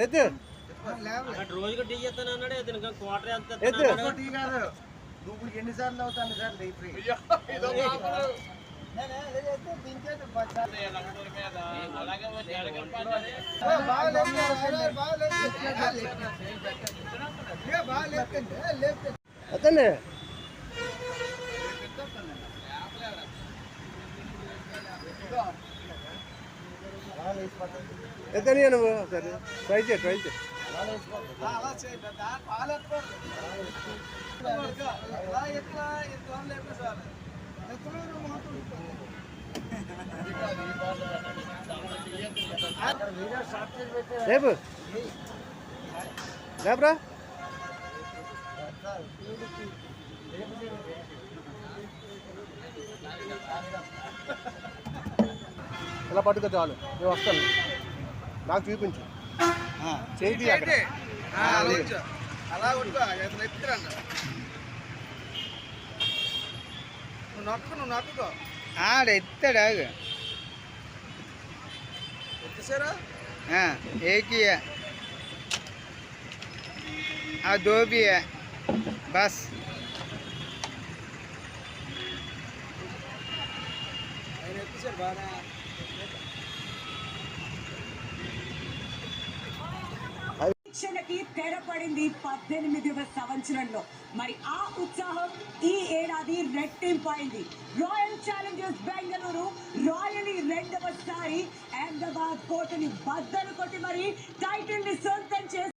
ఎత్తు రోజుకి టీ చేస్తాను అన్నాడు. దీనికి క్వార్టర్ ఎంత టీ కాదు, నువ్వు ఎన్నిసార్లు అవుతాను సార్ టీ ఫ్రీ. అతనే ఎత్తని నువ్వు సరే ట్రై చేయి రేపు రేపురా ఇలా పట్టుకో చాలు, నేను వస్తాను. నాకు చూపించు చేయి అలా ఎత్తుకురండి. నువ్వు నొక్కుకో ఎత్తాడు ఎత్తేసారా एक ही है दो भी है बस। శిక్షణకి తెరపడింది 18వ సంవత్సరంలో. మరి ఆ ఉత్సాహం ఈ ఏడాది రెట్టింపైంది. రాయల్ ఛాలెంజర్స్ బెంగళూరు రాయలీ రెండవసారి అహ్మదాబాద్ కోటని బద్దలు కొట్టి మరి టైటిల్ ని సొంతం చేసి